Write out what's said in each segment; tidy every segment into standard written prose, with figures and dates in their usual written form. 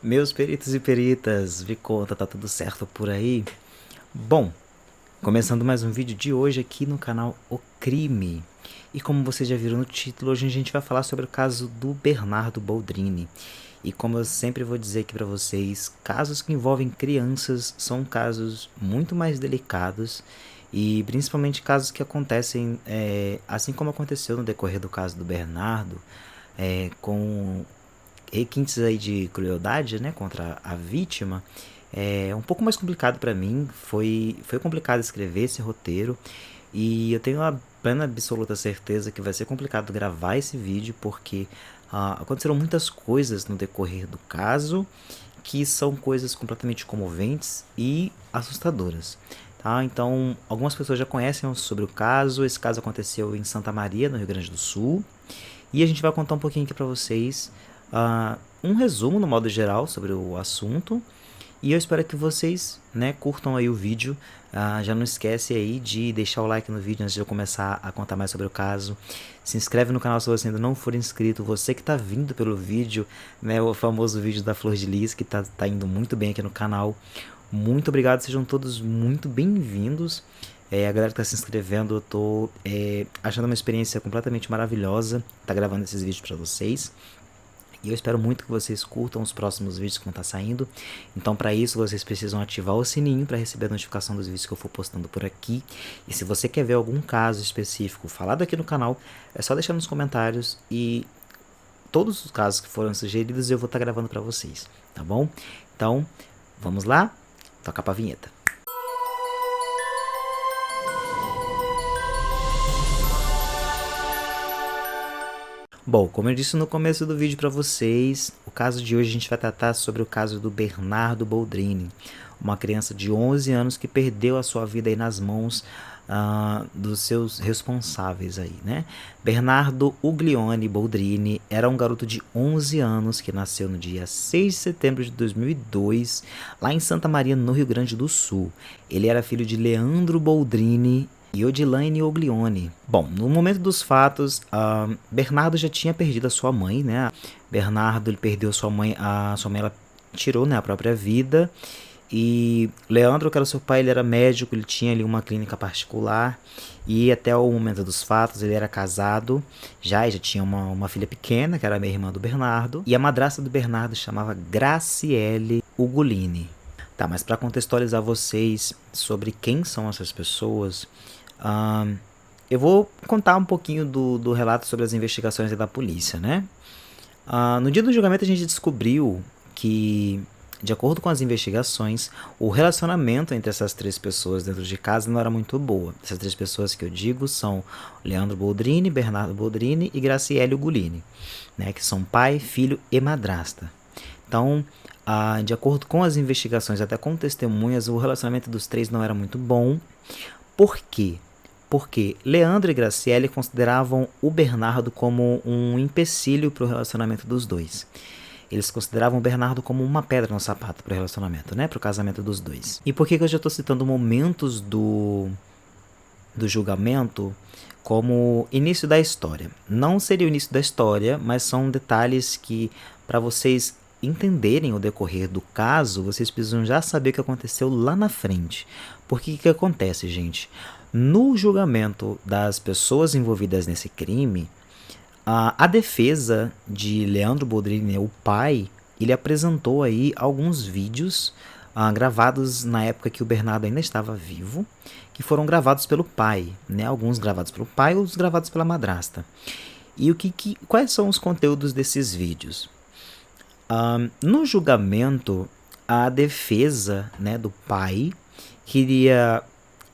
Meus peritos e peritas, me conta, tá tudo certo por aí? Bom, começando mais um vídeo de hoje aqui no canal O Crime. E como vocês já viram no título, hoje a gente vai falar sobre o caso do Bernardo Boldrini. E como eu sempre vou dizer aqui pra vocês, casos que envolvem crianças são casos muito mais delicados e principalmente casos que acontecem, assim como aconteceu no decorrer do caso do Bernardo, com requintes aí de crueldade, né, contra a vítima, é um pouco mais complicado para mim. Foi complicado escrever esse roteiro e eu tenho a plena absoluta certeza que vai ser complicado gravar esse vídeo porque aconteceram muitas coisas no decorrer do caso que são coisas completamente comoventes e assustadoras. Tá? Então, algumas pessoas já conhecem sobre o caso. Esse caso aconteceu em Santa Maria, no Rio Grande do Sul. E a gente vai contar um pouquinho aqui para vocês um resumo no modo geral sobre o assunto. E eu espero que vocês, né, curtam aí o vídeo. Já não esquece aí de deixar o like no vídeo antes de eu começar a contar mais sobre o caso. Se inscreve no canal se você ainda não for inscrito. Você que está vindo pelo vídeo, né, o famoso vídeo da Flor de Lis, que tá indo muito bem aqui no canal. Muito obrigado, sejam todos muito bem-vindos. A galera que está se inscrevendo, eu tô achando uma experiência completamente maravilhosa tá gravando esses vídeos para vocês. E eu espero muito que vocês curtam os próximos vídeos que vão estar saindo. Então, para isso, vocês precisam ativar o sininho para receber a notificação dos vídeos que eu for postando por aqui. E se você quer ver algum caso específico falado aqui no canal, é só deixar nos comentários e todos os casos que foram sugeridos eu vou estar gravando para vocês, tá bom? Então, vamos lá? Toca pra vinheta. Bom, como eu disse no começo do vídeo para vocês, o caso de hoje a gente vai tratar sobre o caso do Bernardo Boldrini, uma criança de 11 anos que perdeu a sua vida aí nas mãos dos seus responsáveis aí, né? Bernardo Uglione Boldrini era um garoto de 11 anos que nasceu no dia 6 de setembro de 2002, lá em Santa Maria, no Rio Grande do Sul. Ele era filho de Leandro Boldrini e Odilaine Oglione. Bom, no momento dos fatos, Bernardo já tinha perdido a sua mãe, né? Bernardo ele perdeu a sua mãe ela tirou, né, a própria vida. E Leandro, que era seu pai, ele era médico, ele tinha ali uma clínica particular. E até o momento dos fatos, ele era casado, já tinha uma filha pequena, que era a minha irmã do Bernardo. E a madrasta do Bernardo chamava Graciele Ugolini. Tá, mas para contextualizar vocês sobre quem são essas pessoas, eu vou contar um pouquinho do relato sobre as investigações da polícia, né? No dia do julgamento a gente descobriu que, de acordo com as investigações, o relacionamento entre essas três pessoas dentro de casa não era muito boa. Essas três pessoas que eu digo são Leandro Boldrini, Bernardo Boldrini e Graciele Ugolini, né? Que são pai, filho e madrasta. Então, de acordo com as investigações, até com testemunhas, o relacionamento dos três não era muito bom. Por quê? Porque Leandro e Graciele consideravam o Bernardo como um empecilho para o relacionamento dos dois. Eles consideravam o Bernardo como uma pedra no sapato para o relacionamento, né? Para o casamento dos dois. E por que eu já estou citando momentos do julgamento como início da história? Não seria o início da história, mas são detalhes que, para vocês entenderem o decorrer do caso, vocês precisam já saber o que aconteceu lá na frente. Porque o que acontece, gente? No julgamento das pessoas envolvidas nesse crime, a defesa de Leandro Boldrini, o pai, ele apresentou aí alguns vídeos gravados na época que o Bernardo ainda estava vivo, que foram gravados pelo pai, né? Alguns gravados pelo pai, outros gravados pela madrasta. E quais são os conteúdos desses vídeos? No julgamento, a defesa, né, do pai queria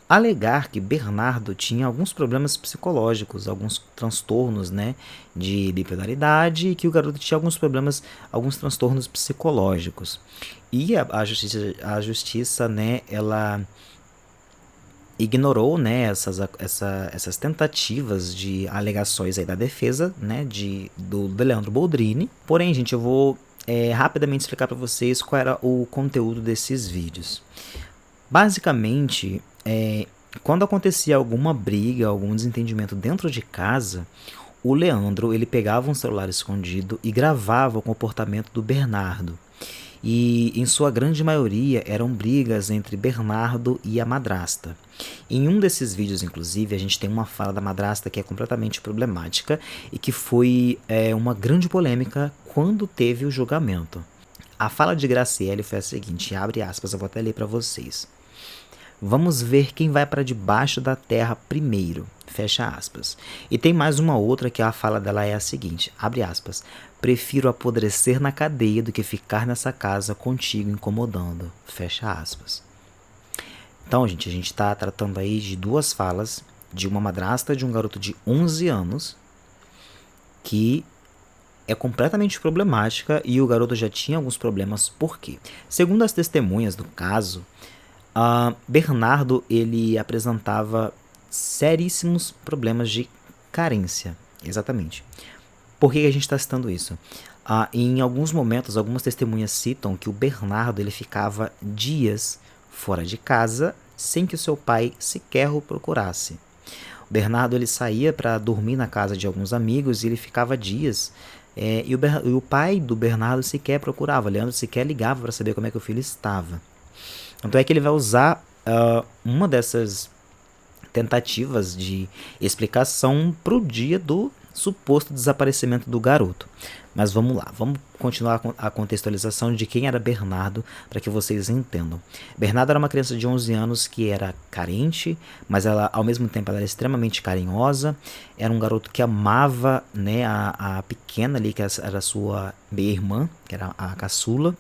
alegar que Bernardo tinha alguns problemas psicológicos, alguns transtornos, né, de bipolaridade, e que o garoto tinha alguns problemas, alguns transtornos psicológicos. E a justiça, né, ela ignorou, né, essas tentativas de alegações aí da defesa, né, do Leandro Boldrini. Porém, gente, eu vou rapidamente explicar para vocês qual era o conteúdo desses vídeos. Basicamente, quando acontecia alguma briga, algum desentendimento dentro de casa, o Leandro ele pegava um celular escondido e gravava o comportamento do Bernardo. e em sua grande maioria eram brigas entre Bernardo e a madrasta. Em um desses vídeos, inclusive, a gente tem uma fala da madrasta que é completamente problemática e que foi uma grande polêmica quando teve o julgamento. A fala de Graciele foi a seguinte, abre aspas, eu vou até ler para vocês. Vamos ver quem vai para debaixo da terra primeiro, fecha aspas. E tem mais uma outra que a fala dela é a seguinte, abre aspas, prefiro apodrecer na cadeia do que ficar nessa casa contigo incomodando, fecha aspas. Então, gente, a gente está tratando aí de duas falas de uma madrasta de um garoto de 11 anos que é completamente problemática e o garoto já tinha alguns problemas. Por quê? Segundo as testemunhas do caso, Bernardo ele apresentava seríssimos problemas de carência. Exatamente. Por que a gente está citando isso? Em alguns momentos, algumas testemunhas citam que o Bernardo ele ficava dias fora de casa sem que o seu pai sequer o procurasse. O Bernardo ele saía para dormir na casa de alguns amigos e ele ficava dias. E o pai do Bernardo sequer procurava, Leandro sequer ligava para saber como é que o filho estava. Então é que ele vai usar uma dessas tentativas de explicação para o dia do suposto desaparecimento do garoto. Mas vamos lá, vamos continuar a contextualização de quem era Bernardo para que vocês entendam. Bernardo era uma criança de 11 anos que era carente, mas ela, ao mesmo tempo ela era extremamente carinhosa, era um garoto que amava, né, a pequena ali, que era a sua meia-irmã, que era a caçula.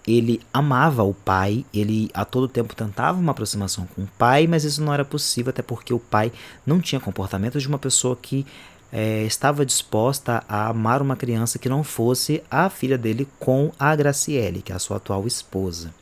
Ele amava o pai, ele a todo tempo tentava uma aproximação com o pai, mas isso não era possível, até porque o pai não tinha comportamento de uma pessoa que estava disposta a amar uma criança que não fosse a filha dele com a Graciele, que é a sua atual esposa.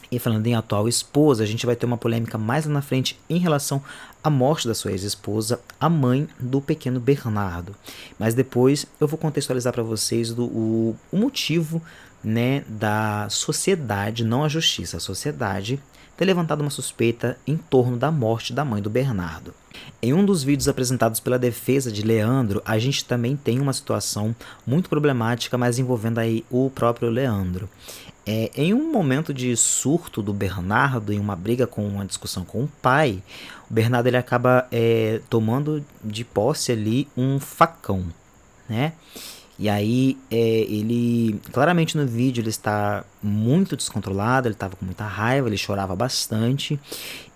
E falando em atual esposa, a gente vai ter uma polêmica mais lá na frente em relação à morte da sua ex-esposa, a mãe do pequeno Bernardo. Mas depois eu vou contextualizar para vocês o motivo, né, da sociedade, não a justiça, a sociedade ter levantado uma suspeita em torno da morte da mãe do Bernardo. Em um dos vídeos apresentados pela defesa de Leandro, a gente também tem uma situação muito problemática, mas envolvendo aí o próprio Leandro. Em um momento de surto do Bernardo, em uma briga com uma discussão com o pai, o Bernardo ele acaba tomando de posse ali um facão, né? E aí ele, claramente no vídeo ele está muito descontrolado, ele estava com muita raiva, ele chorava bastante.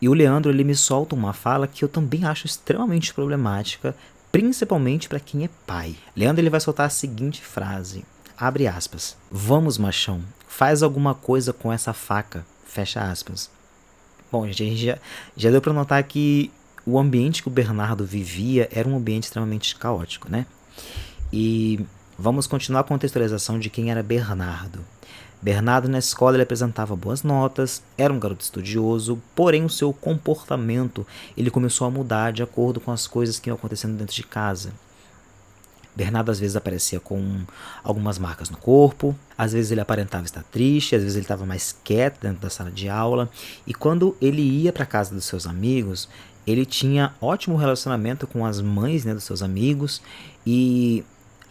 E o Leandro ele me solta uma fala que eu também acho extremamente problemática, principalmente para quem é pai. Leandro ele vai soltar a seguinte frase, abre aspas, vamos machão, faz alguma coisa com essa faca, fecha aspas. Bom, gente, a gente já deu para notar que o ambiente que o Bernardo vivia era um ambiente extremamente caótico, né? E vamos continuar a contextualização de quem era Bernardo. Bernardo na escola ele apresentava boas notas, era um garoto estudioso, porém o seu comportamento ele começou a mudar de acordo com as coisas que iam acontecendo dentro de casa. Bernardo às vezes aparecia com algumas marcas no corpo, às vezes ele aparentava estar triste, às vezes ele estava mais quieto dentro da sala de aula, e quando ele ia para a casa dos seus amigos, ele tinha ótimo relacionamento com as mães, né, dos seus amigos, e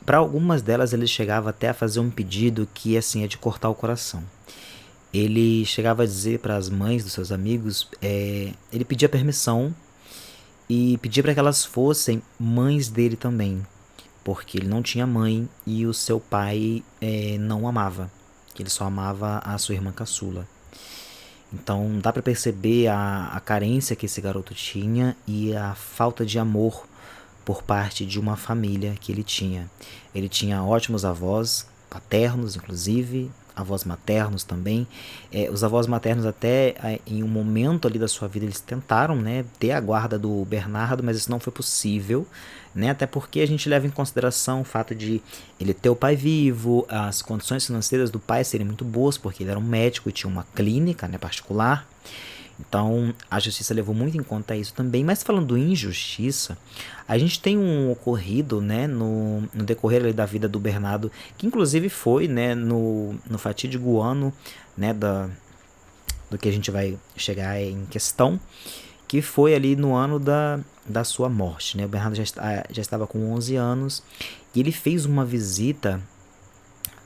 para algumas delas ele chegava até a fazer um pedido que assim é de cortar o coração. Ele chegava a dizer para as mães dos seus amigos, ele pedia permissão e pedia para que elas fossem mães dele também, porque ele não tinha mãe e o seu pai não o amava, que ele só amava a sua irmã caçula. Então dá para perceber a carência que esse garoto tinha e a falta de amor por parte de uma família que ele tinha. Ele tinha ótimos avós, paternos inclusive, avós maternos também. Os avós maternos até em um momento ali da sua vida eles tentaram, né, ter a guarda do Bernardo, mas isso não foi possível, né, até porque a gente leva em consideração o fato de ele ter o pai vivo, as condições financeiras do pai serem muito boas, porque ele era um médico e tinha uma clínica, né, particular. Então, a justiça levou muito em conta isso também. Mas falando em justiça, a gente tem um ocorrido, né, no decorrer ali da vida do Bernardo, que inclusive foi, né, no fatídico ano, né, do que a gente vai chegar em questão, que foi ali no ano da sua morte, né? O Bernardo já estava com 11 anos e ele fez uma visita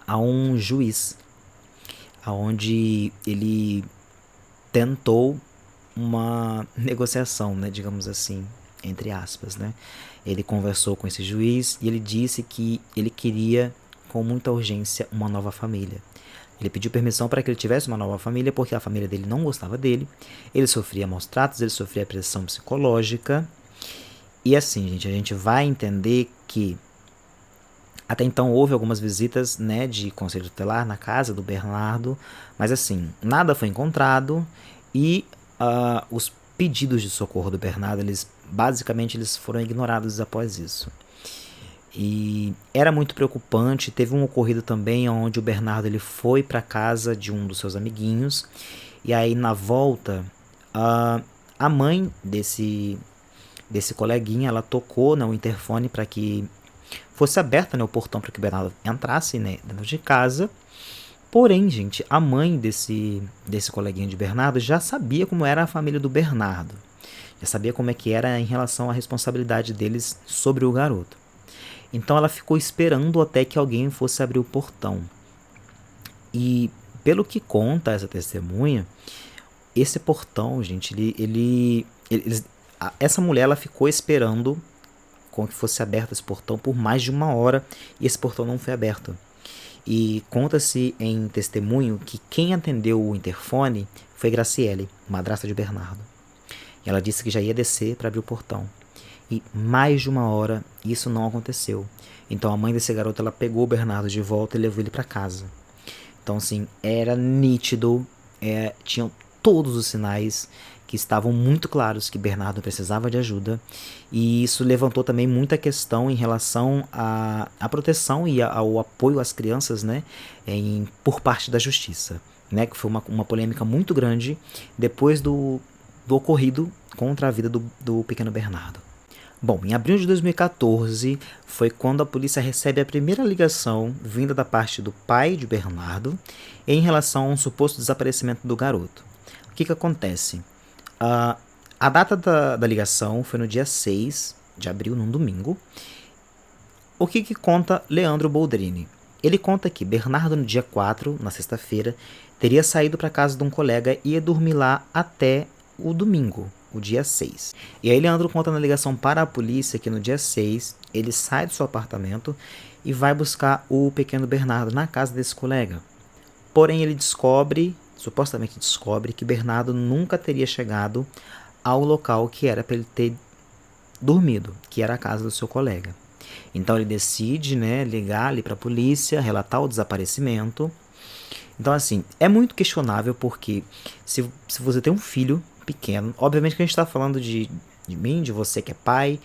a um juiz, onde ele tentou uma negociação, né, digamos assim, entre aspas, né? Ele conversou com esse juiz e ele disse que ele queria, com muita urgência, uma nova família. Ele pediu permissão para que ele tivesse uma nova família, porque a família dele não gostava dele, ele sofria maus tratos, ele sofria pressão psicológica. E assim, gente, a gente vai entender que até então houve algumas visitas, né, de conselho tutelar na casa do Bernardo, mas assim, nada foi encontrado e os pedidos de socorro do Bernardo, basicamente eles foram ignorados após isso. E era muito preocupante. Teve um ocorrido também onde o Bernardo ele foi para casa de um dos seus amiguinhos e aí na volta a mãe desse coleguinha, ela tocou no interfone para que fosse aberto, né, o portão para que o Bernardo entrasse, né, dentro de casa. Porém, gente, a mãe desse coleguinha de Bernardo já sabia como era a família do Bernardo. Já sabia como é que era em relação à responsabilidade deles sobre o garoto. Então ela ficou esperando até que alguém fosse abrir o portão. E pelo que conta essa testemunha, esse portão, gente, essa mulher ela ficou esperando com que fosse aberto esse portão por mais de 1 hora e esse portão não foi aberto. E conta-se em testemunho que quem atendeu o interfone foi Graciele, madrasta de Bernardo. E ela disse que já ia descer para abrir o portão. E mais de 1 hora isso não aconteceu. Então a mãe desse garoto ela pegou o Bernardo de volta e levou ele para casa. Então assim, era nítido, tinham todos os sinais que estavam muito claros que Bernardo precisava de ajuda, e isso levantou também muita questão em relação à proteção e ao apoio às crianças, né, por parte da justiça, né, que foi uma polêmica muito grande depois do ocorrido contra a vida do pequeno Bernardo. Bom, em abril de 2014 foi quando a polícia recebe a primeira ligação vinda da parte do pai de Bernardo em relação a um suposto desaparecimento do garoto. O que acontece? A data da ligação foi no dia 6 de abril, num domingo. O que conta Leandro Boldrini? Ele conta que Bernardo, no dia 4, na sexta-feira, teria saído para casa de um colega e ia dormir lá até o domingo, o dia 6. E aí Leandro conta na ligação para a polícia que no dia 6 ele sai do seu apartamento e vai buscar o pequeno Bernardo na casa desse colega. Porém ele supostamente descobre que Bernardo nunca teria chegado ao local que era para ele ter dormido, que era a casa do seu colega. Então ele decide, né, ligar ali para a polícia, relatar o desaparecimento. Então assim, é muito questionável porque se você tem um filho pequeno, obviamente que a gente está falando de mim, de você que é pai,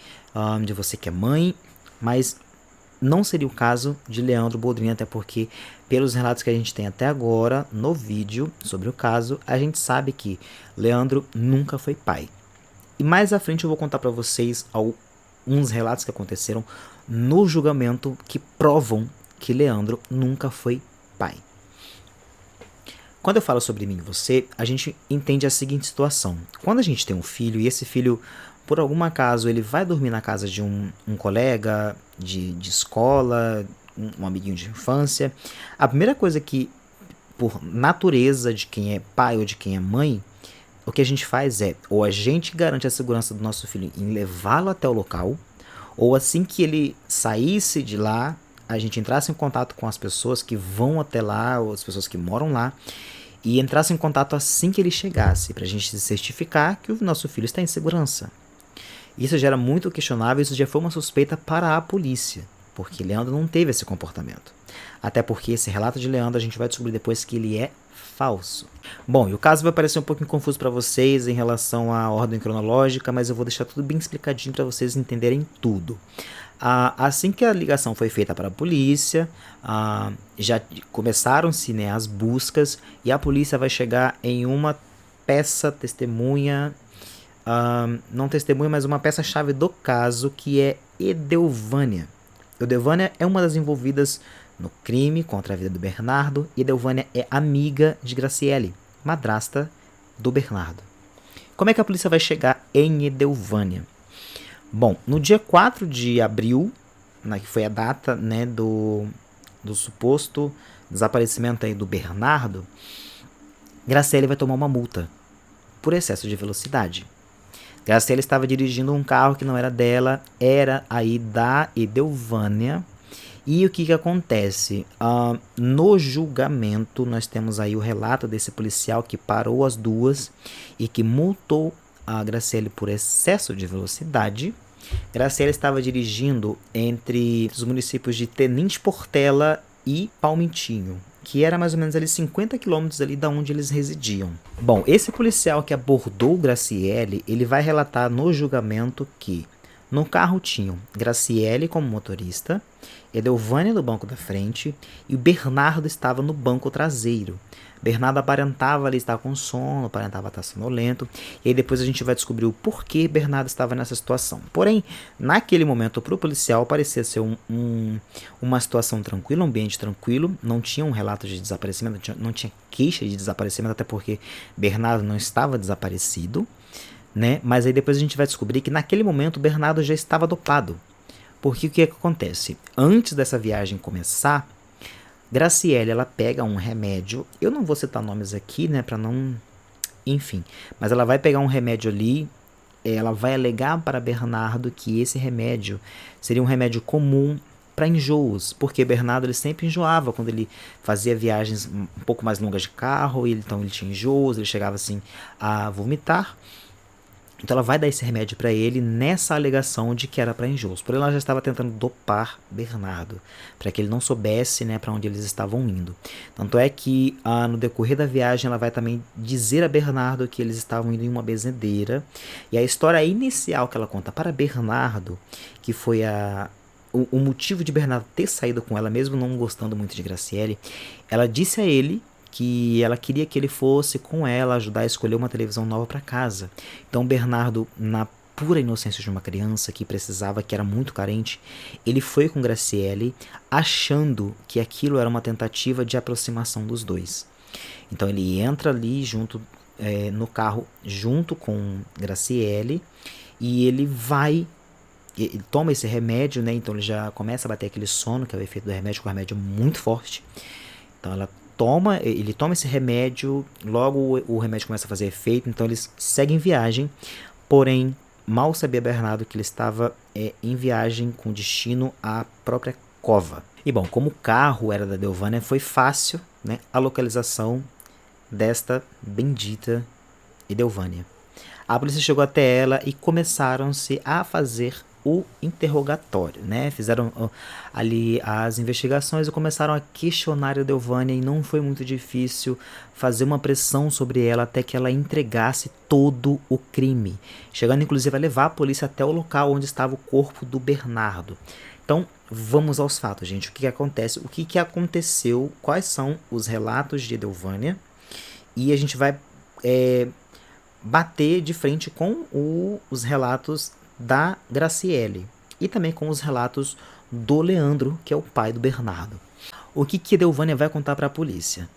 de você que é mãe, mas não seria o caso de Leandro Boldrini, até porque, pelos relatos que a gente tem até agora no vídeo sobre o caso, a gente sabe que Leandro nunca foi pai. E mais à frente eu vou contar para vocês alguns relatos que aconteceram no julgamento que provam que Leandro nunca foi pai. Quando eu falo sobre mim e você, a gente entende a seguinte situação. Quando a gente tem um filho e esse filho, por algum acaso, ele vai dormir na casa de um colega de escola, um amiguinho de infância, a primeira coisa que, por natureza de quem é pai ou de quem é mãe, o que a gente faz é, ou a gente garante a segurança do nosso filho em levá-lo até o local, ou assim que ele saísse de lá, a gente entrasse em contato com as pessoas que vão até lá, ou as pessoas que moram lá, e entrasse em contato assim que ele chegasse, para a gente se certificar que o nosso filho está em segurança. Isso gera muito questionável, isso já foi uma suspeita para a polícia, porque Leandro não teve esse comportamento. Até porque esse relato de Leandro a gente vai descobrir depois que ele é falso. Bom, e o caso vai parecer um pouquinho confuso para vocês em relação à ordem cronológica, mas eu vou deixar tudo bem explicadinho para vocês entenderem tudo. Assim que a ligação foi feita para a polícia, já começaram-se, né, as buscas e a polícia vai chegar em uma peça testemunha, não testemunha, mas uma peça-chave do caso, que é Edelvânia. Edelvânia é uma das envolvidas no crime contra a vida do Bernardo e Edelvânia é amiga de Graciele, madrasta do Bernardo. Como é que a polícia vai chegar em Edelvânia? Bom, no dia 4 de abril, que foi a data, né, do suposto desaparecimento aí do Bernardo, Graciele vai tomar uma multa por excesso de velocidade. Graciele estava dirigindo um carro que não era dela, era aí da Edelvânia. E o que acontece? No julgamento, nós temos aí o relato desse policial que parou as duas e que multou a Graciele por excesso de velocidade. Graciele estava dirigindo entre os municípios de Tenente Portela e Palmitinho, que era mais ou menos ali 50 quilômetros ali da onde eles residiam. Bom, esse policial que abordou Graciele, ele vai relatar no julgamento que no carro tinham Graciele como motorista, Edelvânia no banco da frente e o Bernardo estava no banco traseiro. Bernardo aparentava ali estar com sono, aparentava estar sonolento, e aí depois a gente vai descobrir o porquê Bernardo estava nessa situação. Porém, naquele momento, para o policial parecia ser uma situação tranquila, um ambiente tranquilo, não tinha um relato de desaparecimento, não tinha queixa de desaparecimento, até porque Bernardo não estava desaparecido, né? Mas aí depois a gente vai descobrir que naquele momento Bernardo já estava dopado. Porque o que acontece? Antes dessa viagem começar, Graciele, ela pega um remédio, eu não vou citar nomes aqui, né, pra não... Enfim, mas ela vai pegar um remédio ali, ela vai alegar para Bernardo que esse remédio seria um remédio comum para enjoos, porque Bernardo ele sempre enjoava quando ele fazia viagens um pouco mais longas de carro, então ele tinha enjoos, ele chegava assim a vomitar. Então ela vai dar esse remédio para ele nessa alegação de que era para enjoos. Porém ela já estava tentando dopar Bernardo, para que ele não soubesse, né, para onde eles estavam indo. Tanto é que no decorrer da viagem ela vai também dizer a Bernardo que eles estavam indo em uma benzedeira. E a história inicial que ela conta para Bernardo, que foi o motivo de Bernardo ter saído com ela, mesmo não gostando muito de Graciele, ela disse a ele que ela queria que ele fosse com ela ajudar a escolher uma televisão nova para casa. Então Bernardo, na pura inocência de uma criança que precisava, que era muito carente, ele foi com Graciele achando que aquilo era uma tentativa de aproximação dos dois. Então ele entra ali junto no carro junto com Graciele e ele toma esse remédio, né? Então ele já começa a bater aquele sono, que é o efeito do remédio, que é um remédio muito forte. Então ele toma esse remédio, logo o remédio começa a fazer efeito, então eles seguem viagem, porém mal sabia Bernardo que ele estava em viagem com destino à própria cova. E bom, como o carro era da Edelvânia, foi fácil, né, a localização desta bendita Edelvânia. A polícia chegou até ela e começaram-se a fazer o interrogatório, né? Fizeram ali as investigações e começaram a questionar a Edelvânia e não foi muito difícil fazer uma pressão sobre ela até que ela entregasse todo o crime, chegando inclusive a levar a polícia até o local onde estava o corpo do Bernardo. Então, vamos aos fatos, gente. O que acontece? O que aconteceu? Quais são os relatos de Edelvânia? E a gente vai bater de frente com os relatos da Graciele e também com os relatos do Leandro, que é o pai do Bernardo. O que Edelvânia vai contar para a polícia?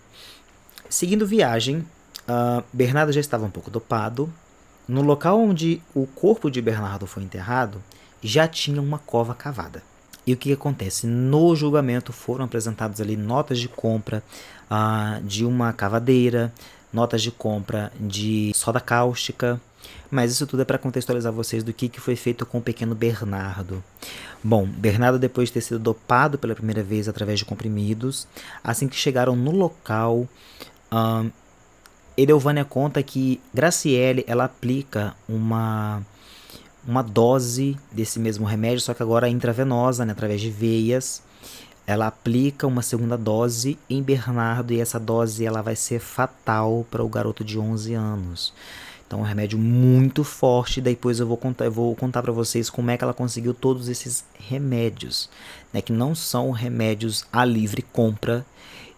Seguindo viagem, Bernardo já estava um pouco dopado. No local onde o corpo de Bernardo foi enterrado, já tinha uma cova cavada. E o que acontece? No julgamento foram apresentadas ali notas de compra de uma cavadeira, notas de compra de soda cáustica, mas isso tudo é para contextualizar vocês do que foi feito com o pequeno Bernardo. Bom, Bernardo, depois de ter sido dopado pela primeira vez através de comprimidos, assim que chegaram no local, Edelvânia conta que Graciele ela aplica uma dose desse mesmo remédio, só que agora intravenosa, né, através de veias. Ela aplica uma segunda dose em Bernardo e essa dose ela vai ser fatal para o garoto de 11 anos. Então é um remédio muito forte. Depois eu vou contar para vocês como é que ela conseguiu todos esses remédios, né, que não são remédios à livre compra.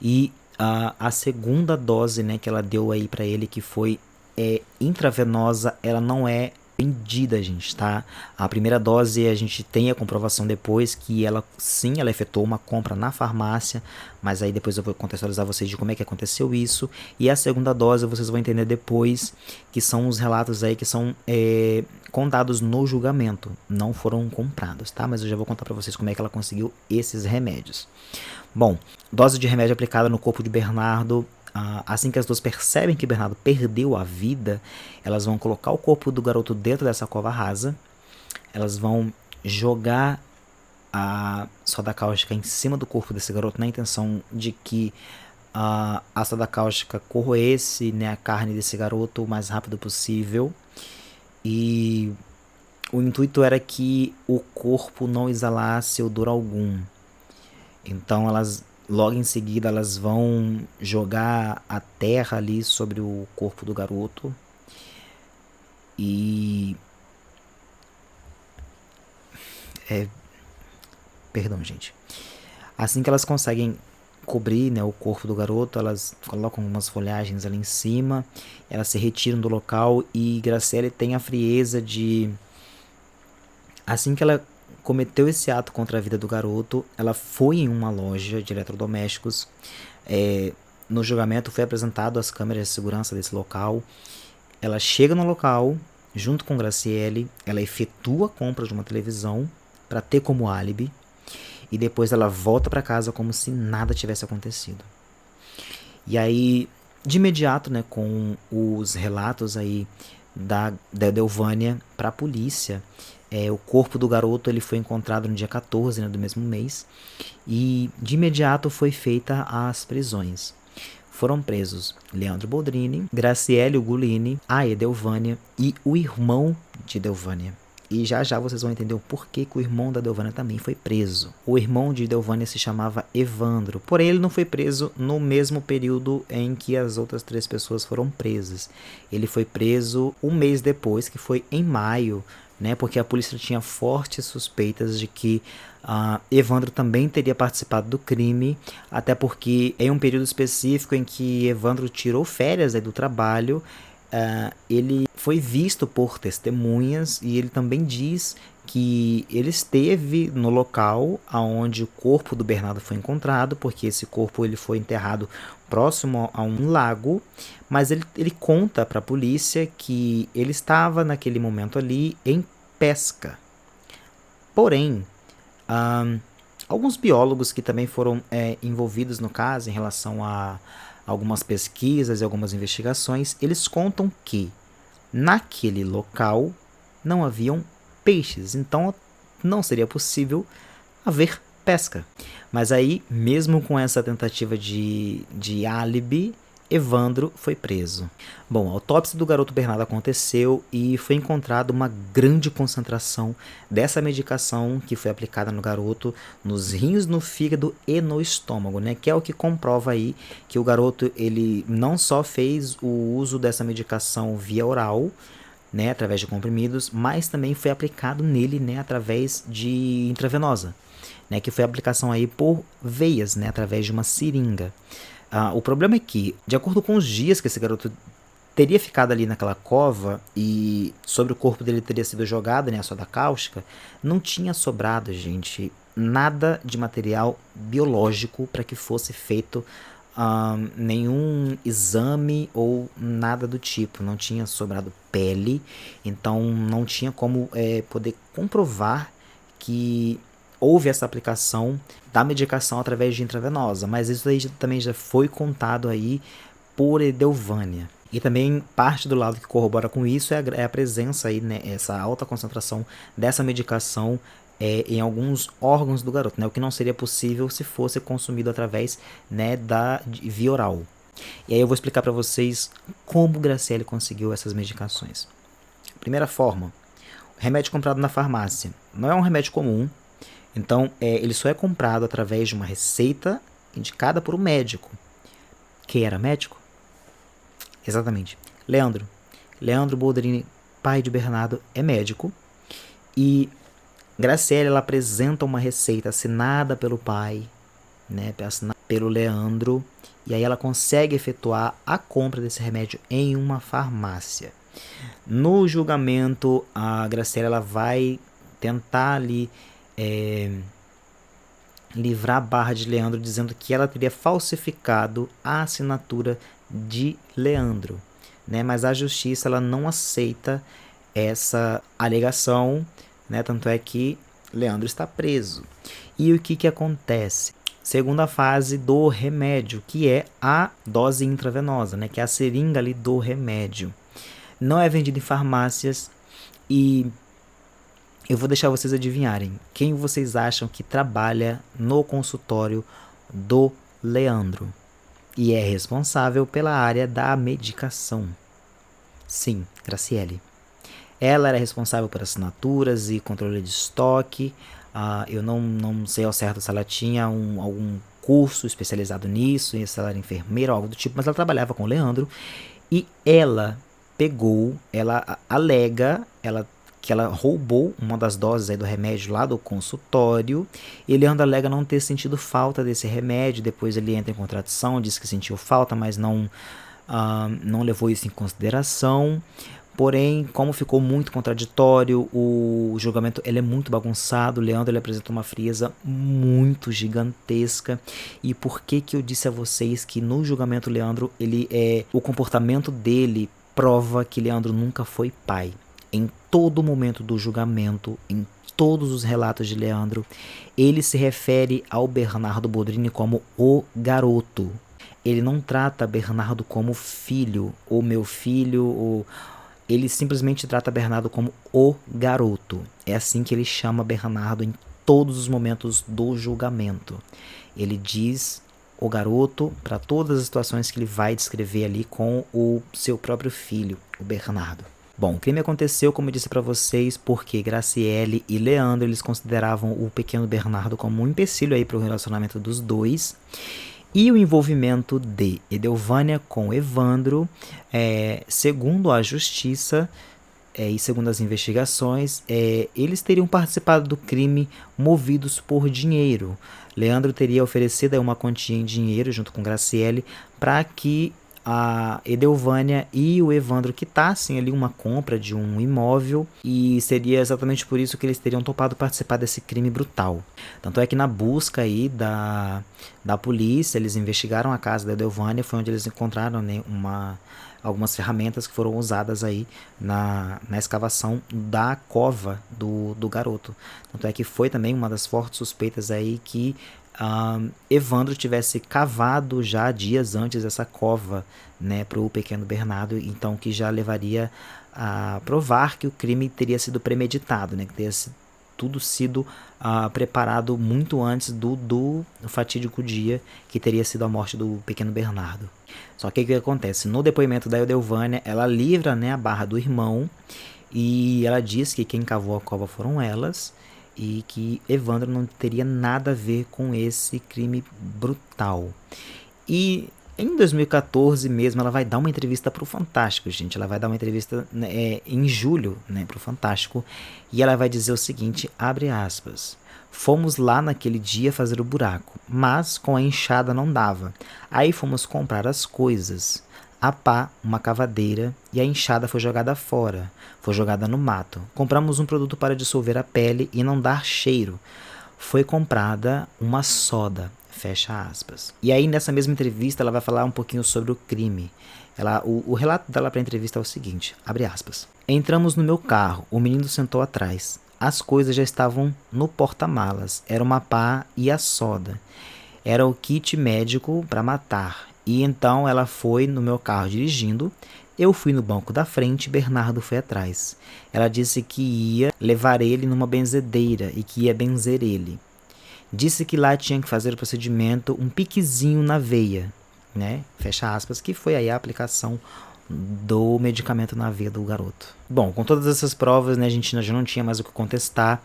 E a segunda dose, né, que ela deu aí para ele, que foi intravenosa, ela não é vendida, gente, tá? A primeira dose a gente tem a comprovação depois que ela, sim, ela efetuou uma compra na farmácia, mas aí depois eu vou contextualizar vocês de como é que aconteceu isso. E a segunda dose vocês vão entender depois, que são os relatos aí que são contados no julgamento, não foram comprados, tá? Mas eu já vou contar pra vocês como é que ela conseguiu esses remédios. Bom, dose de remédio aplicada no corpo de Bernardo. Assim que as duas percebem que Bernardo perdeu a vida, elas vão colocar o corpo do garoto dentro dessa cova rasa. Elas vão jogar a soda cáustica em cima do corpo desse garoto na intenção de que a soda cáustica corroesse, né, a carne desse garoto o mais rápido possível. E o intuito era que o corpo não exalasse odor algum. Então elas logo em seguida elas vão jogar a terra ali sobre o corpo do garoto e perdão, gente. Assim que elas conseguem cobrir, né, o corpo do garoto, elas colocam umas folhagens ali em cima, elas se retiram do local e Graciele tem a frieza de, assim que ela cometeu esse ato contra a vida do garoto, ela foi em uma loja de eletrodomésticos. No julgamento foi apresentado as câmeras de segurança desse local. Ela chega no local, junto com Graciele, ela efetua a compra de uma televisão para ter como álibi, e depois ela volta para casa como se nada tivesse acontecido. E aí, de imediato, né, com os relatos aí da Delvânia para a polícia, o corpo do garoto ele foi encontrado no dia 14, né, do mesmo mês, e de imediato foi feita as prisões. Foram presos Leandro Boldrini, Graciele Ugolini, a Delvânia e o irmão de Delvânia. E já já vocês vão entender o porquê que o irmão da Delvânia também foi preso. O irmão de Delvânia se chamava Evandro, porém ele não foi preso no mesmo período em que as outras 3 pessoas foram presas. Ele foi preso um mês depois, que foi em maio, né, porque a polícia tinha fortes suspeitas de que Evandro também teria participado do crime, até porque em um período específico em que Evandro tirou férias do trabalho, ele foi visto por testemunhas e ele também diz que ele esteve no local onde o corpo do Bernardo foi encontrado, porque esse corpo ele foi enterrado próximo a um lago, mas ele conta para a polícia que ele estava naquele momento ali em pesca. Porém, alguns biólogos que também foram envolvidos no caso em relação a algumas pesquisas e algumas investigações, eles contam que naquele local não haviam peixes, então não seria possível haver pesca. Mas aí, mesmo com essa tentativa de álibi, Evandro foi preso. Bom, a autópsia do garoto Bernardo aconteceu e foi encontrada uma grande concentração dessa medicação que foi aplicada no garoto, nos rins, no fígado e no estômago, né? Que é o que comprova aí que o garoto ele não só fez o uso dessa medicação via oral, né, através de comprimidos, mas também foi aplicado nele, né, através de intravenosa, né, que foi a aplicação aí por veias, né, através de uma seringa. O problema é que, de acordo com os dias que esse garoto teria ficado ali naquela cova e sobre o corpo dele teria sido jogada, né, a soda cáustica, não tinha sobrado, gente, nada de material biológico para que fosse feito nenhum exame ou nada do tipo. Não tinha sobrado pele, então não tinha como poder comprovar que houve essa aplicação da medicação através de intravenosa, mas isso aí também já foi contado aí por Delvânia. E também parte do lado que corrobora com isso é a presença aí, né, essa alta concentração dessa medicação em alguns órgãos do garoto, né, o que não seria possível se fosse consumido através, né, via oral. E aí eu vou explicar para vocês como Graciele conseguiu essas medicações. Primeira forma, remédio comprado na farmácia. Não é um remédio comum, então ele só é comprado através de uma receita indicada por um médico. Quem era médico? Exatamente, Leandro. Leandro Boldrini, pai de Bernardo, é médico. E Graciele ela apresenta uma receita assinada pelo pai, né, assinada pelo Leandro. E aí ela consegue efetuar a compra desse remédio em uma farmácia. No julgamento, a Graciela ela vai tentar ali livrar a barra de Leandro, dizendo que ela teria falsificado a assinatura de Leandro, né? Mas a justiça ela não aceita essa alegação, né? Tanto é que Leandro está preso. E o que acontece? Segunda fase do remédio, que é a dose intravenosa, né? Que é a seringa ali do remédio. Não é vendido em farmácias e eu vou deixar vocês adivinharem quem vocês acham que trabalha no consultório do Leandro e é responsável pela área da medicação. Sim, Graciele. Ela era responsável por assinaturas e controle de estoque. Eu não sei ao certo se ela tinha algum curso especializado nisso, se ela era enfermeira ou algo do tipo, mas ela trabalhava com o Leandro e ela alega, que ela roubou uma das doses aí do remédio lá do consultório. E Leandro alega não ter sentido falta desse remédio. Depois ele entra em contradição, diz que sentiu falta, mas não levou isso em consideração. Porém, como ficou muito contraditório, o julgamento ele é muito bagunçado. O Leandro ele apresenta uma frieza muito gigantesca. E por que eu disse a vocês que no julgamento Leandro, o comportamento dele prova que Leandro nunca foi pai. Em todo momento do julgamento, em todos os relatos de Leandro, ele se refere ao Bernardo Boldrini como o garoto. Ele não trata Bernardo como filho, ou meu filho, ou... Ele simplesmente trata Bernardo como o garoto. É assim que ele chama Bernardo em todos os momentos do julgamento. Ele diz o garoto para todas as situações que ele vai descrever ali com o seu próprio filho, o Bernardo. Bom, o crime aconteceu, como eu disse para vocês, porque Graciele e Leandro eles consideravam o pequeno Bernardo como um empecilho aí para o relacionamento dos dois. E o envolvimento de Edelvânia com Evandro, segundo a justiça e segundo as investigações, eles teriam participado do crime movidos por dinheiro. Leandro teria oferecido uma quantia em dinheiro junto com Graciele para que a Edelvânia e o Evandro quitassem ali uma compra de um imóvel, e seria exatamente por isso que eles teriam topado participar desse crime brutal. Tanto é que na busca aí da polícia, eles investigaram a casa da Edelvânia, foi onde eles encontraram, né, algumas ferramentas que foram usadas aí na escavação da cova do garoto. Tanto é que foi também uma das fortes suspeitas aí que Evandro tivesse cavado já dias antes essa cova, né, para o pequeno Bernardo, então que já levaria a provar que o crime teria sido premeditado, né, que teria tudo sido preparado muito antes do fatídico dia que teria sido a morte do pequeno Bernardo. Só que o que acontece? No depoimento da Edelvânia, ela livra, né, a barra do irmão e ela diz que quem cavou a cova foram elas, e que Evandro não teria nada a ver com esse crime brutal. E em 2014 mesmo, ela vai dar uma entrevista para o Fantástico, gente. Ela vai dar uma entrevista, né, em julho, né, para o Fantástico, e ela vai dizer o seguinte, abre aspas: fomos lá naquele dia fazer o buraco, mas com a enxada não dava. Aí fomos comprar as coisas. A pá, uma cavadeira, e a enxada foi jogada fora, foi jogada no mato. Compramos um produto para dissolver a pele e não dar cheiro. Foi comprada uma soda, fecha aspas. E aí nessa mesma entrevista ela vai falar um pouquinho sobre o crime. O relato dela para a entrevista é o seguinte, abre aspas: entramos no meu carro, o menino sentou atrás. As coisas já estavam no porta-malas, era uma pá e a soda. Era o kit médico para matar. E então ela foi no meu carro dirigindo, eu fui no banco da frente, Bernardo foi atrás. Ela disse que ia levar ele numa benzedeira e que ia benzer ele. Disse que lá tinha que fazer o procedimento, um piquezinho na veia, né? Fecha aspas, que foi aí a aplicação do medicamento na veia do garoto. Bom, com todas essas provas, né, a gente já não tinha mais o que contestar,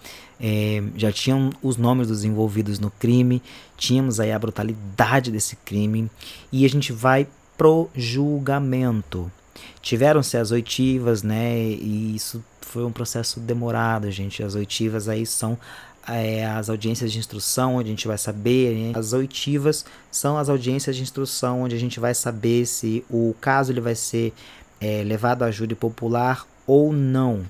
já tinham os nomes dos envolvidos no crime, tínhamos aí a brutalidade desse crime, e a gente vai pro julgamento. Tiveram-se as oitivas, né, e isso foi um processo demorado, gente. As oitivas aí são as audiências de instrução, onde a gente vai saber, né? As oitivas são as audiências de instrução, onde a gente vai saber se o caso ele vai ser levado a júri popular ou não.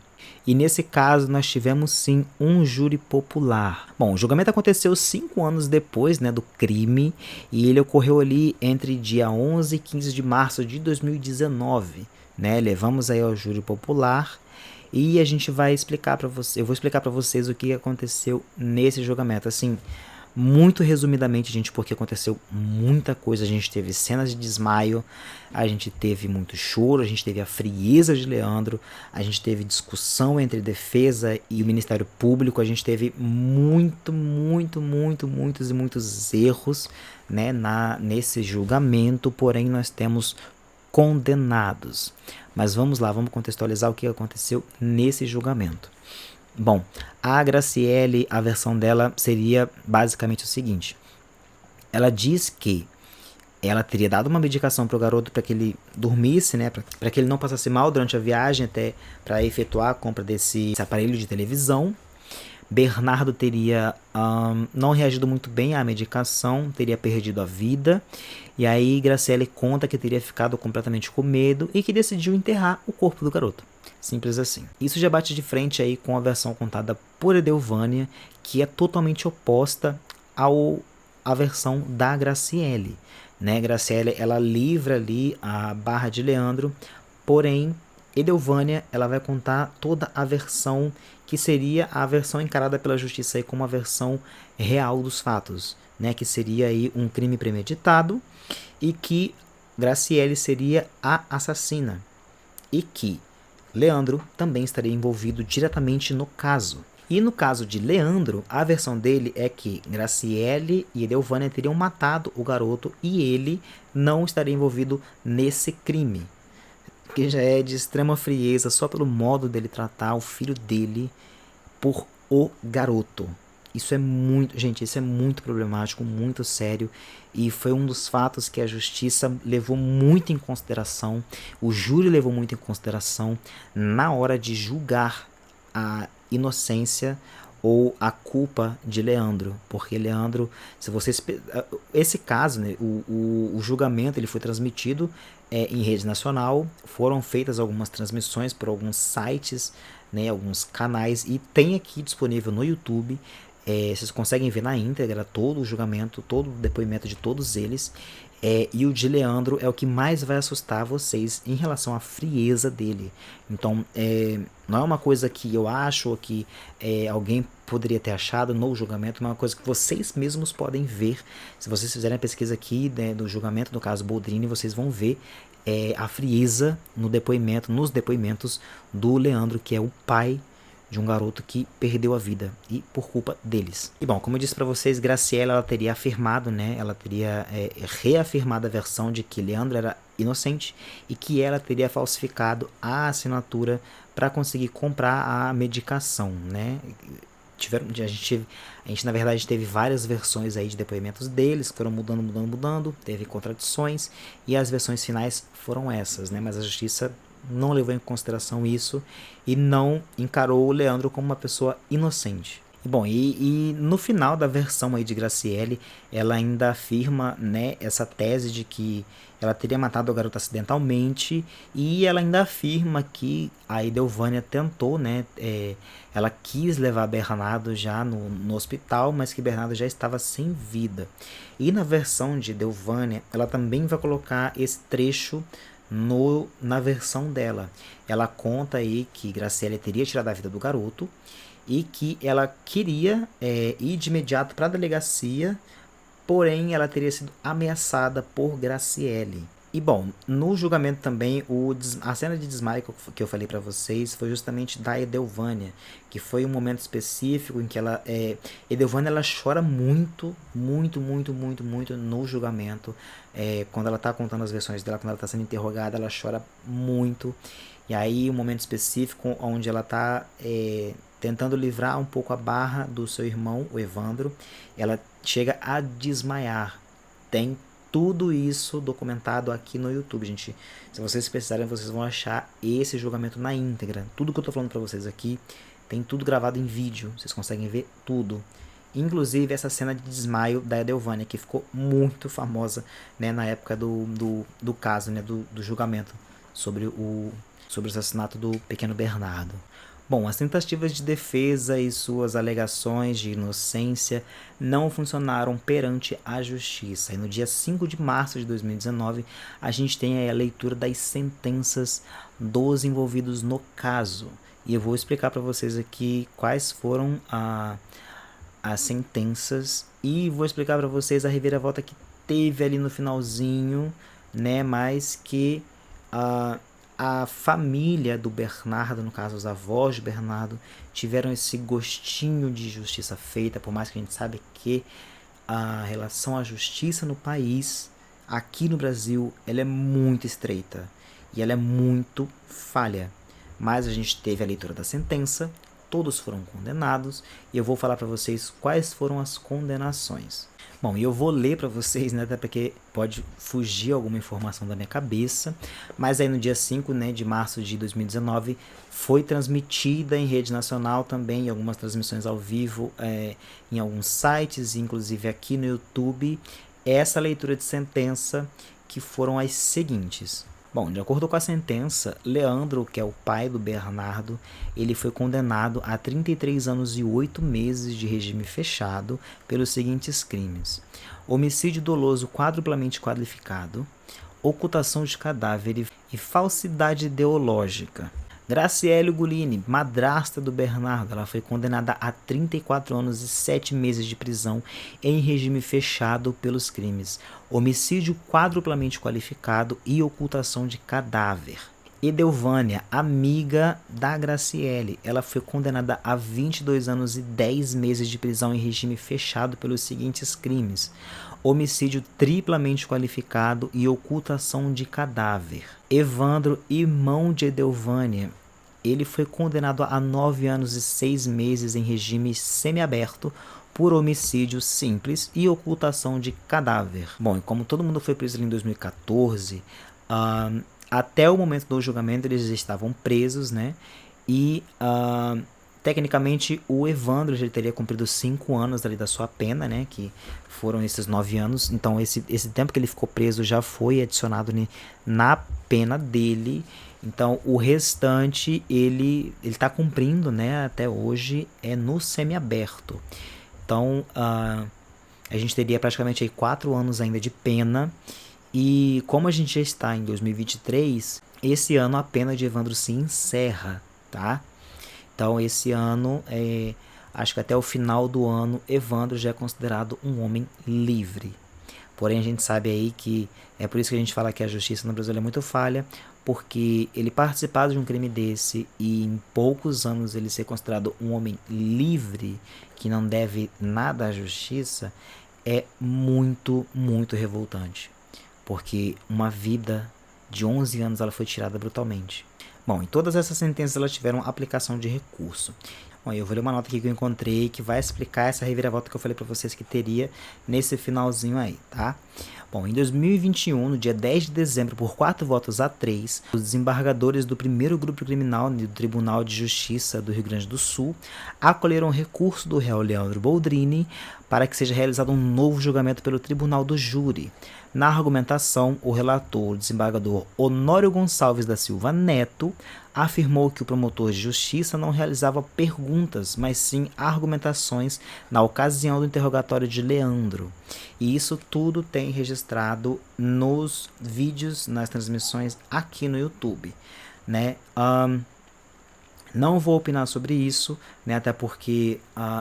E nesse caso nós tivemos sim um júri popular. Bom, o julgamento aconteceu 5 anos depois, né, do crime, e ele ocorreu ali entre dia 11 e 15 de março de 2019. Né? Levamos aí ao júri popular e a gente vai explicar para você, eu vou explicar para vocês o que aconteceu nesse julgamento. Assim, muito resumidamente, gente, porque aconteceu muita coisa. A gente teve cenas de desmaio, a gente teve muito choro, a gente teve a frieza de Leandro, a gente teve discussão entre defesa e o Ministério Público, a gente teve muitos erros, né, nesse julgamento, porém nós temos condenados. Mas vamos lá, vamos contextualizar o que aconteceu nesse julgamento. Bom, a Graciele, a versão dela seria basicamente o seguinte. Ela diz que ela teria dado uma medicação para o garoto para que ele dormisse, né, para que ele não passasse mal durante a viagem até para efetuar a compra desse aparelho de televisão. Bernardo teria não reagido muito bem à medicação, teria perdido a vida. E aí Graciele conta que teria ficado completamente com medo e que decidiu enterrar o corpo do garoto. Simples assim. Isso já bate de frente aí com a versão contada por Edelvânia, que é totalmente oposta à versão da Graciele. Né? Graciele, ela livra ali a barra de Leandro, porém Edelvânia, ela vai contar toda a versão que seria a versão encarada pela justiça aí como a versão real dos fatos, né? Que seria aí um crime premeditado e que Graciele seria a assassina e que Leandro também estaria envolvido diretamente no caso. E no caso de Leandro, a versão dele é que Graciele e Edelvânia teriam matado o garoto e ele não estaria envolvido nesse crime, que já é de extrema frieza só pelo modo dele tratar o filho dele por o garoto. Isso é muito, gente, isso é muito problemático, muito sério, e foi um dos fatos que a justiça levou muito em consideração, o júri levou muito em consideração na hora de julgar a inocência ou a culpa de Leandro, porque Leandro, se vocês, esse caso, né, o julgamento ele foi transmitido em rede nacional, foram feitas algumas transmissões por alguns sites, né, alguns canais, e tem aqui disponível no YouTube. Vocês conseguem ver na íntegra todo o julgamento, todo o depoimento de todos eles. E o de Leandro é o que mais vai assustar vocês em relação à frieza dele. Então, não é uma coisa que eu acho ou que alguém poderia ter achado no julgamento, mas é uma coisa que vocês mesmos podem ver. Se vocês fizerem a pesquisa aqui, né, do julgamento, no caso Boldrini, vocês vão ver a frieza no depoimento, nos depoimentos do Leandro, que é o pai de um garoto que perdeu a vida e por culpa deles. E bom, como eu disse para vocês, Graciela ela teria afirmado, né, ela teria reafirmado a versão de que Leandro era inocente e que ela teria falsificado a assinatura para conseguir comprar a medicação, né? A gente na verdade teve várias versões aí de depoimentos deles, que foram mudando, teve contradições e as versões finais foram essas, né? Mas a justiça não levou em consideração isso e não encarou o Leandro como uma pessoa inocente. E bom, e no final da versão aí de Graciele, ela ainda afirma, né, essa tese de que ela teria matado o garoto acidentalmente, e ela ainda afirma que a Edelvânia tentou, né, ela quis levar Bernardo já no hospital, mas que Bernardo já estava sem vida. E na versão de Edelvânia, ela também vai colocar esse trecho na versão dela. Ela conta aí que Graciele teria tirado a vida do garoto e que ela queria ir de imediato para a delegacia, porém ela teria sido ameaçada por Graciele. E bom, no julgamento também, a cena de desmaio que eu falei para vocês foi justamente da Edelvânia, que foi um momento específico em que Edelvânia ela chora muito no julgamento. Quando ela tá contando as versões dela, quando ela tá sendo interrogada, ela chora muito. E aí, um momento específico onde ela tá tentando livrar um pouco a barra do seu irmão, o Evandro, ela chega a desmaiar. Tem tudo isso documentado aqui no YouTube, gente. Se vocês precisarem, vocês vão achar esse julgamento na íntegra. Tudo que eu tô falando pra vocês aqui, tem tudo gravado em vídeo. Vocês conseguem ver tudo. Inclusive essa cena de desmaio da Edelvânia, que ficou muito famosa, né, na época do caso, né, do julgamento. sobre o assassinato do pequeno Bernardo. Bom, as tentativas de defesa e suas alegações de inocência não funcionaram perante a justiça. E no dia 5 de março de 2019, a gente tem aí a leitura das sentenças dos envolvidos no caso. E eu vou explicar para vocês aqui quais foram as sentenças e vou explicar para vocês a reviravolta que teve ali no finalzinho, né? Mas que a família do Bernardo, no caso os avós de Bernardo, tiveram esse gostinho de justiça feita, por mais que a gente sabe que a relação à justiça no país, aqui no Brasil, ela é muito estreita e ela é muito falha. Mas a gente teve a leitura da sentença, todos foram condenados e eu vou falar para vocês quais foram as condenações. Bom, e eu vou ler para vocês, né, até porque pode fugir alguma informação da minha cabeça, mas aí no dia 5, né, de março de 2019 foi transmitida em rede nacional também, em algumas transmissões ao vivo, em alguns sites, inclusive aqui no YouTube, essa leitura de sentença que foram as seguintes. Bom, de acordo com a sentença, Leandro, que é o pai do Bernardo, ele foi condenado a 33 anos e 8 meses de regime fechado pelos seguintes crimes: homicídio doloso quadruplamente qualificado, ocultação de cadáver e falsidade ideológica. Graciele Gulini, madrasta do Bernardo, ela foi condenada a 34 anos e 7 meses de prisão em regime fechado pelos crimes homicídio quadruplamente qualificado e ocultação de cadáver. Edelvânia, amiga da Graciele, ela foi condenada a 22 anos e 10 meses de prisão em regime fechado pelos seguintes crimes: homicídio triplamente qualificado e ocultação de cadáver. Evandro, irmão de Edelvânia, ele foi condenado a 9 anos e 6 meses em regime semiaberto por homicídio simples e ocultação de cadáver. Bom, e como todo mundo foi preso em 2014, até o momento do julgamento eles estavam presos, né? E tecnicamente o Evandro já teria cumprido 5 anos ali da sua pena, né? Que foram esses 9 anos. Então esse tempo que ele ficou preso já foi adicionado na pena dele. Então o restante ele está cumprindo, né? Até hoje é no semiaberto. Então, a gente teria praticamente aí 4 anos ainda de pena. E como a gente já está em 2023, esse ano a pena de Evandro se encerra, tá? Então, esse ano, acho que até o final do ano, Evandro já é considerado um homem livre. Porém, a gente sabe aí que é por isso que a gente fala que a justiça no Brasil é muito falha, porque ele participar de um crime desse e em poucos anos ele ser considerado um homem livre, que não deve nada à justiça, é muito, muito revoltante. Porque uma vida de 11 anos ela foi tirada brutalmente. Bom, em todas essas sentenças elas tiveram aplicação de recurso. Bom, eu vou ler uma nota aqui que eu encontrei que vai explicar essa reviravolta que eu falei para vocês que teria nesse finalzinho aí, tá? Bom, em 2021, no dia 10 de dezembro, por 4 votos a 3, os desembargadores do primeiro grupo criminal do Tribunal de Justiça do Rio Grande do Sul acolheram o recurso do réu Leandro Boldrini para que seja realizado um novo julgamento pelo Tribunal do Júri. Na argumentação, o relator, o desembargador Honório Gonçalves da Silva Neto, afirmou que o promotor de justiça não realizava perguntas, mas sim argumentações na ocasião do interrogatório de Leandro. E isso tudo tem registrado nos vídeos, nas transmissões aqui no YouTube, né? Não vou opinar sobre isso, né, até porque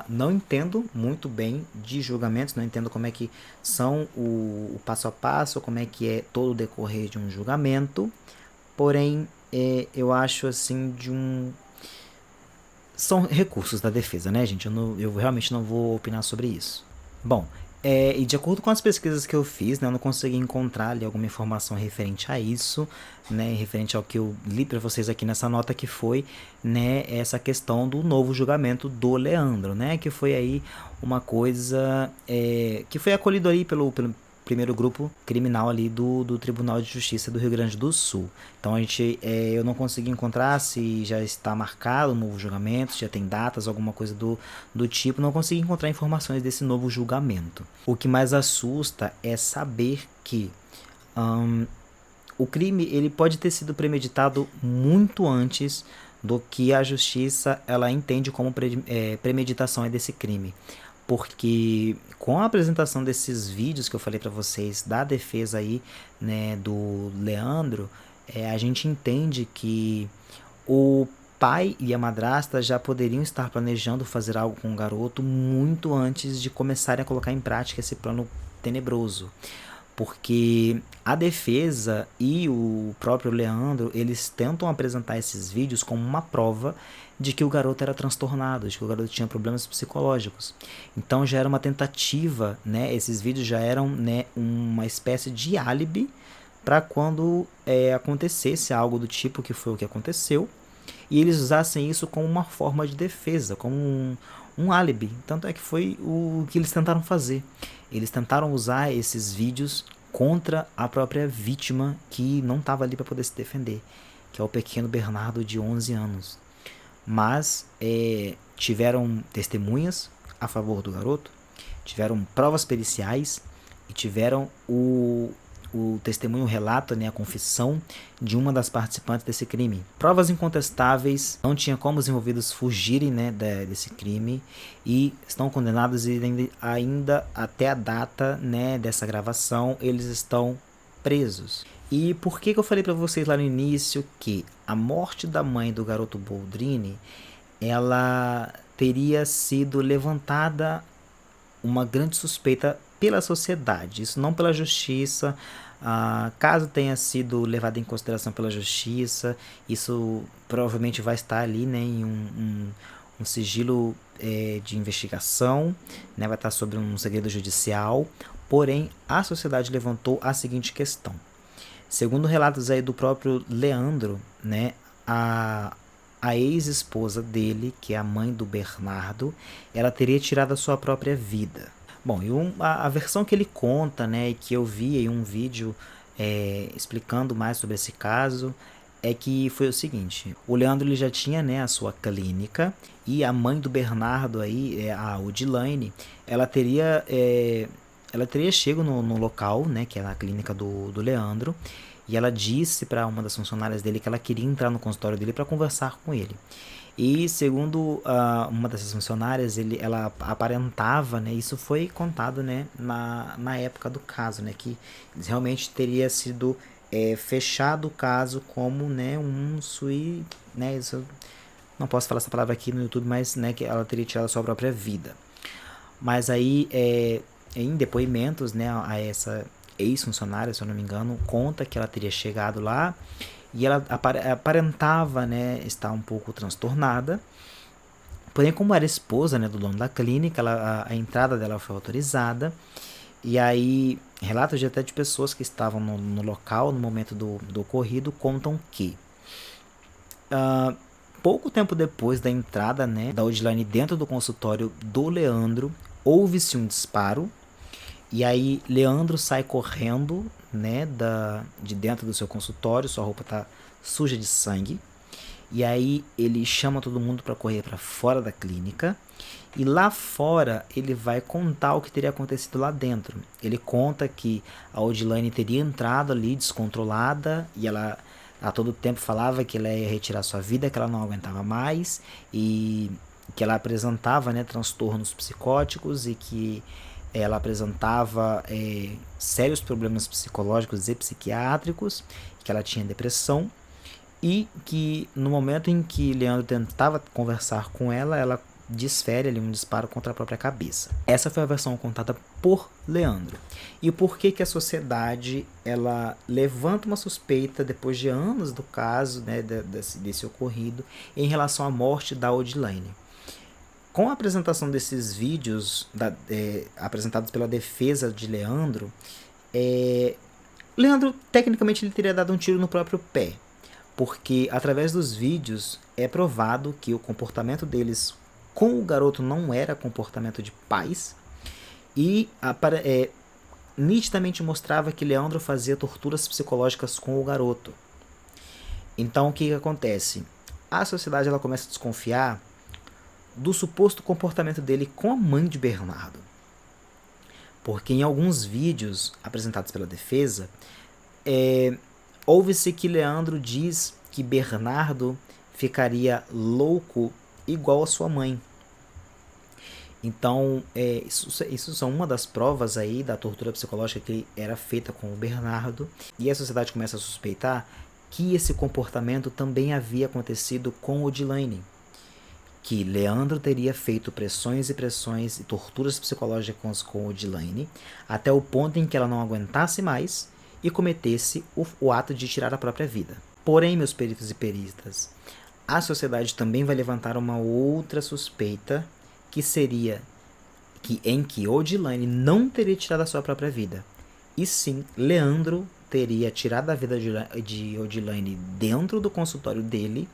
não entendo muito bem de julgamentos, não entendo como é que são o passo a passo, como é que é todo o decorrer de um julgamento, porém eu acho assim são recursos da defesa, né, gente? Eu realmente não vou opinar sobre isso. Bom, e de acordo com as pesquisas que eu fiz, né, eu não consegui encontrar ali alguma informação referente a isso, né, referente ao que eu li para vocês aqui nessa nota, que foi, né, essa questão do novo julgamento do Leandro, né, que foi aí uma coisa que foi acolhido aí pelo primeiro grupo criminal ali do Tribunal de Justiça do Rio Grande do Sul. Então eu não consegui encontrar se já está marcado o novo julgamento, se já tem datas, alguma coisa do tipo, não consegui encontrar informações desse novo julgamento. O que mais assusta é saber que o crime ele pode ter sido premeditado muito antes do que a justiça ela entende como premeditação desse crime. Porque com a apresentação desses vídeos que eu falei para vocês da defesa aí, né, do Leandro, a gente entende que o pai e a madrasta já poderiam estar planejando fazer algo com o garoto muito antes de começarem a colocar em prática esse plano tenebroso. Porque a defesa e o próprio Leandro, eles tentam apresentar esses vídeos como uma prova de que o garoto era transtornado, de que o garoto tinha problemas psicológicos. Então já era uma tentativa, né? Esses vídeos já eram, né, uma espécie de álibi para quando acontecesse algo do tipo que foi o que aconteceu, e eles usassem isso como uma forma de defesa, como um álibi. Tanto é que foi o que eles tentaram fazer. Eles tentaram usar esses vídeos contra a própria vítima que não estava ali para poder se defender, que é o pequeno Bernardo de 11 anos. Mas tiveram testemunhas a favor do garoto, tiveram provas periciais e tiveram o testemunho relata, né, a confissão de uma das participantes desse crime. Provas incontestáveis, não tinha como os envolvidos fugirem, né, desse crime, e estão condenados e ainda até a data, né, dessa gravação eles estão presos. E por que eu falei para vocês lá no início que a morte da mãe do garoto Boldrini, ela teria sido levantada uma grande suspeita pela sociedade, isso não pela justiça. Caso tenha sido levado em consideração pela justiça, isso provavelmente vai estar ali, né, em um sigilo de investigação, né, vai estar sobre um segredo judicial. Porém, a sociedade levantou a seguinte questão. Segundo relatos aí do próprio Leandro, né, a ex-esposa dele, que é a mãe do Bernardo, ela teria tirado a sua própria vida. Bom, e a versão que ele conta, né, e que eu vi em um vídeo explicando mais sobre esse caso, é que foi o seguinte: o Leandro ele já tinha, né, a sua clínica, e a mãe do Bernardo aí, a Odilane, ela teria chego no local, né, que é a clínica do Leandro, e ela disse para uma das funcionárias dele que ela queria entrar no consultório dele para conversar com ele. E segundo uma dessas funcionárias, ela aparentava, né, isso foi contado, né, na época do caso, né, que realmente teria sido fechado o caso como, né, né, isso, não posso falar essa palavra aqui no YouTube, mas, né, que ela teria tirado a sua própria vida. Mas aí, em depoimentos, né, a essa ex-funcionária, se eu não me engano, conta que ela teria chegado lá e ela aparentava, né, estar um pouco transtornada. Porém, como era esposa, né, do dono da clínica, a entrada dela foi autorizada. E aí, relatos até de pessoas que estavam no local no momento do ocorrido contam que pouco tempo depois da entrada, né, da Odilane dentro do consultório do Leandro, houve-se um disparo. E aí Leandro sai correndo, né, de dentro do seu consultório, sua roupa tá suja de sangue. E aí ele chama todo mundo para correr para fora da clínica. E lá fora ele vai contar o que teria acontecido lá dentro. Ele conta que a Odilane teria entrado ali descontrolada e ela a todo tempo falava que ela ia retirar sua vida, que ela não aguentava mais e que ela apresentava, né, transtornos psicóticos e que ela apresentava sérios problemas psicológicos e psiquiátricos, que ela tinha depressão e que no momento em que Leandro tentava conversar com ela, ela desfere ali um disparo contra a própria cabeça. Essa foi a versão contada por Leandro. E por que a sociedade ela levanta uma suspeita depois de anos do caso, né, desse ocorrido em relação à morte da Odilane? Com a apresentação desses vídeos apresentados pela defesa de Leandro, Leandro tecnicamente ele teria dado um tiro no próprio pé, porque através dos vídeos é provado que o comportamento deles com o garoto não era comportamento de paz e nitidamente mostrava que Leandro fazia torturas psicológicas com o garoto. Então o que acontece? A sociedade ela começa a desconfiar do suposto comportamento dele com a mãe de Bernardo. Porque em alguns vídeos apresentados pela defesa, Ouve-se que Leandro diz que Bernardo ficaria louco igual a sua mãe. Então, isso são uma das provas aí da tortura psicológica que era feita com o Bernardo. E a sociedade começa a suspeitar que esse comportamento também havia acontecido com Odilane. Que Leandro teria feito pressões e pressões e torturas psicológicas com Odilane, até o ponto em que ela não aguentasse mais e cometesse o ato de tirar a própria vida. Porém, meus peritos e peritas, a sociedade também vai levantar uma outra suspeita, que seria em que Odilane não teria tirado a sua própria vida, e sim Leandro teria tirado a vida de Odilane dentro do consultório dele.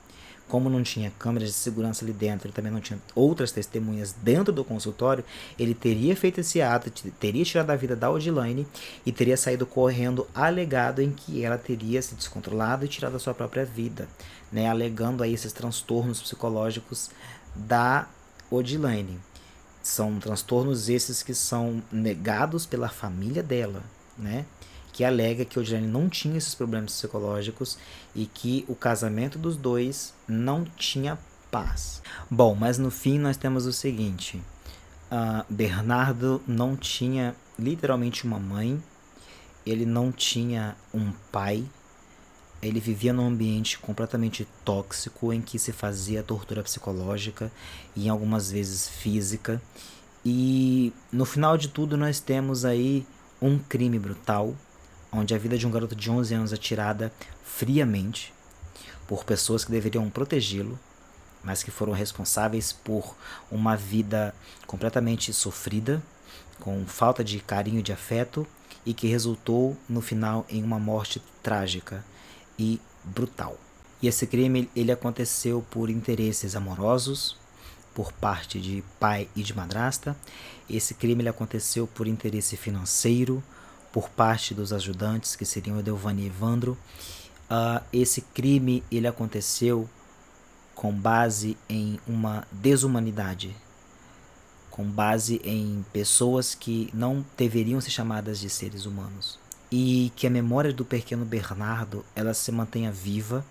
Como não tinha câmeras de segurança ali dentro, também não tinha outras testemunhas dentro do consultório, ele teria feito esse ato, teria tirado a vida da Odilane e teria saído correndo, alegado em que ela teria se descontrolado e tirado a sua própria vida, né, alegando aí esses transtornos psicológicos da Odilane. São transtornos esses que são negados pela família dela, né? Que alega que Odilane não tinha esses problemas psicológicos e que o casamento dos dois não tinha paz. Bom, mas no fim nós temos o seguinte: Bernardo não tinha literalmente uma mãe, ele não tinha um pai, ele vivia num ambiente completamente tóxico em que se fazia tortura psicológica e em algumas vezes física. E no final de tudo nós temos aí um crime brutal, onde a vida de um garoto de 11 anos é tirada friamente por pessoas que deveriam protegê-lo, mas que foram responsáveis por uma vida completamente sofrida, com falta de carinho e de afeto, e que resultou no final em uma morte trágica e brutal. E esse crime ele aconteceu por interesses amorosos, por parte de pai e de madrasta. Esse crime ele aconteceu por interesse financeiro, por parte dos ajudantes, que seriam Edelvani e Evandro. Esse crime ele aconteceu com base em uma desumanidade, com base em pessoas que não deveriam ser chamadas de seres humanos. E que a memória do pequeno Bernardo ela se mantenha viva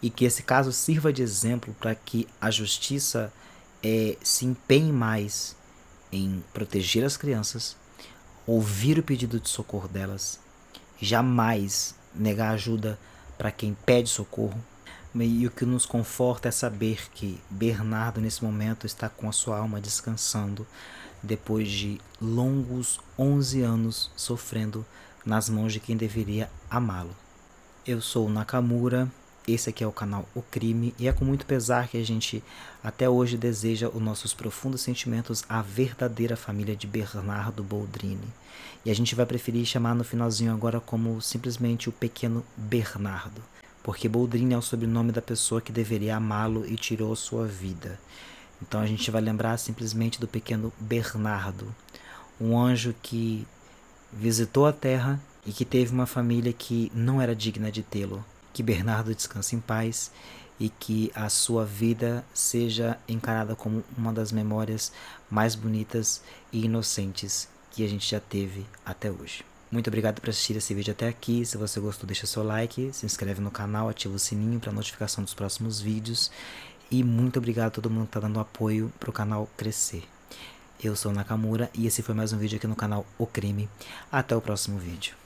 e que esse caso sirva de exemplo para que a justiça se empenhe mais em proteger as crianças, ouvir o pedido de socorro delas, jamais negar ajuda para quem pede socorro. E o que nos conforta é saber que Bernardo nesse momento está com a sua alma descansando depois de longos 11 anos sofrendo nas mãos de quem deveria amá-lo. Eu sou o Nakamura, esse aqui é o canal O Crime, e é com muito pesar que a gente até hoje deseja os nossos profundos sentimentos à verdadeira família de Bernardo Boldrini. E a gente vai preferir chamar no finalzinho agora como simplesmente o pequeno Bernardo, porque Boldrini é o sobrenome da pessoa que deveria amá-lo e tirou sua vida. Então a gente vai lembrar simplesmente do pequeno Bernardo, um anjo que visitou a Terra e que teve uma família que não era digna de tê-lo. Que Bernardo descanse em paz e que a sua vida seja encarada como uma das memórias mais bonitas e inocentes que a gente já teve até hoje. Muito obrigado por assistir esse vídeo até aqui. Se você gostou, deixa seu like, se inscreve no canal, ativa o sininho para notificação dos próximos vídeos. E muito obrigado a todo mundo que está dando apoio para o canal crescer. Eu sou o Nakamura e esse foi mais um vídeo aqui no canal O Crime. Até o próximo vídeo.